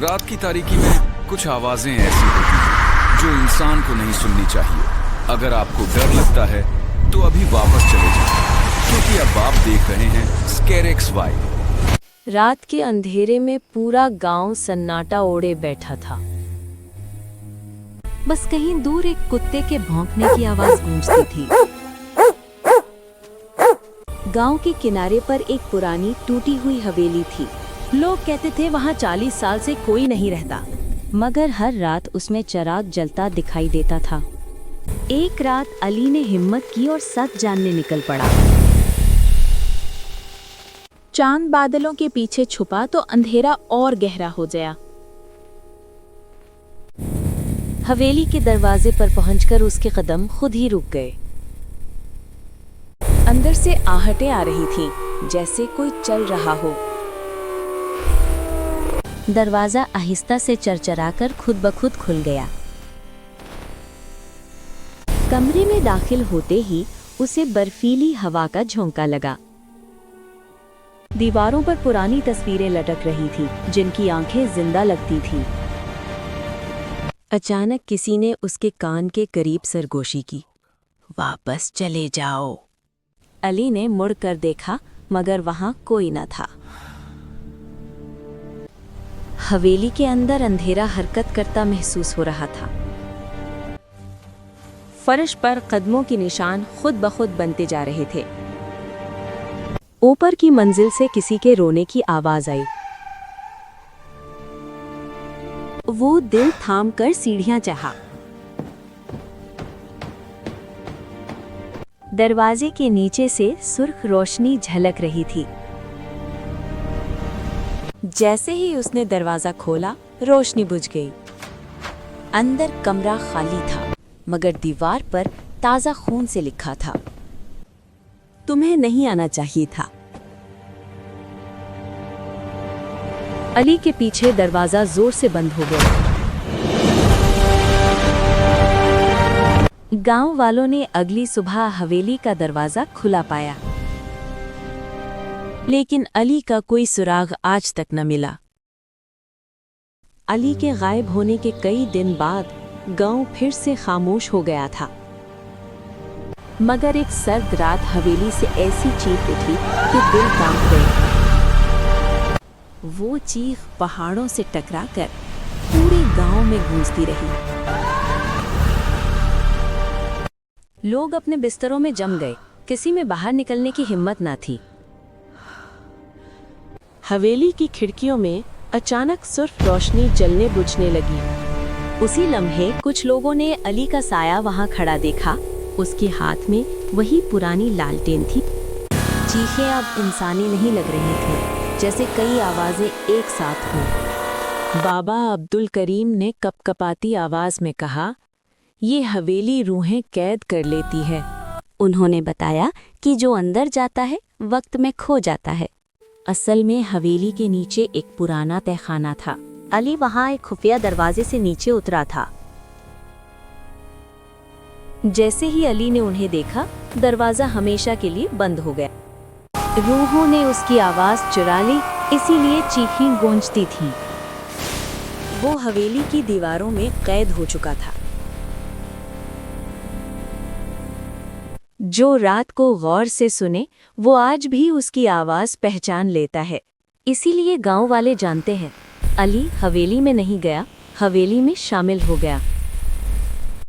रात की तारीकी में कुछ आवाजें ऐसी होती हैं जो इंसान को नहीं सुननी चाहिए। अगर आपको डर लगता है तो अभी वापस चले जाएं, क्योंकि अब आप देख रहे हैं स्केयर XY। रात के अंधेरे में पूरा गांव सन्नाटा ओढ़े बैठा था। बस कहीं दूर एक कुत्ते के भौंकने की आवाज गूंजती थी। गांव के किनारे पर एक पुरानी टूटी हुई हवेली थी। लोग कहते थे वहां 40 साल से कोई नहीं रहता, मगर हर रात उसमें चिराग जलता दिखाई देता था। एक रात अली ने हिम्मत की और सच जानने निकल पड़ा। चांद बादलों के पीछे छुपा तो अंधेरा और गहरा हो गया। हवेली के दरवाजे पर पहुंचकर उसके कदम खुद ही रुक गए। अंदर से आहटें आ रही थीं, जैसे कोई चल रहा हो। दरवाजा आहिस्ता से चरचराकर खुद ब खुद खुल गया। कमरे में दाखिल होते ही उसे बर्फीली हवा का झोंका लगा। दीवारों पर पुरानी तस्वीरें लटक रही थी, जिनकी आंखें जिंदा लगती थीं। अचानक किसी ने उसके कान के करीब सरगोशी की। वापस चले जाओ। अली ने मुड़कर देखा, मगर वहां कोई न था। हवेली के अंदर अंधेरा हरकत करता महसूस हो रहा था। फर्श पर कदमों के निशान खुद ब खुद बनते जा रहे थे। ऊपर की मंजिल से किसी के रोने की आवाज आई। वो दिल थामकर सीढ़ियां चढ़ा। दरवाजे के नीचे से सुर्ख रोशनी झलक रही थी। जैसे ही उसने दरवाजा खोला, रोशनी बुझ गई। अंदर कमरा खाली था, मगर दीवार पर ताजा खून से लिखा था, तुम्हें नहीं आना चाहिए था। अली के पीछे दरवाजा जोर से बंद हो गया। गांव वालों ने अगली सुबह हवेली का दरवाजा खुला पाया, लेकिन अली का कोई सुराग आज तक न मिला। अली के गायब होने के कई दिन बाद गांव फिर से खामोश हो गया था, मगर एक सर्द रात हवेली से ऐसी चीख उठी कि दिल कांप गए। वो चीख पहाड़ों से टकराकर पूरे गांव में गूंजती रही। लोग अपने बिस्तरों में जम गए, किसी में बाहर निकलने की हिम्मत न थी। हवेली की खिड़कियों में अचानक सिर्फ रोशनी जलने बुझने लगी। उसी लम्हे कुछ लोगों ने अली का साया वहां खड़ा देखा। उसके हाथ में वही पुरानी लालटेन थी। चीखें अब इंसानी नहीं लग रही थी, जैसे कई आवाजें एक साथ हों। बाबा अब्दुल करीम ने कपकपाती आवाज में कहा, ये हवेली रूहें कैद कर लेती है। उन्होंने बताया कि जो अंदर जाता है वक्त में खो जाता है। असल में हवेली के नीचे एक पुराना तहखाना था। अली वहां एक खुफिया दरवाजे से नीचे उतरा था। जैसे ही अली ने उन्हें देखा, दरवाजा हमेशा के लिए बंद हो गया। रूहों ने उसकी आवाज चुरा ली, इसीलिए चीखें गूंजती थीं। वो हवेली की दीवारों में कैद हो चुका था। जो रात को गौर से सुने, वो आज भी उसकी आवाज पहचान लेता है। इसीलिए गांव वाले जानते हैं, अली हवेली में नहीं गया, हवेली में शामिल हो गया।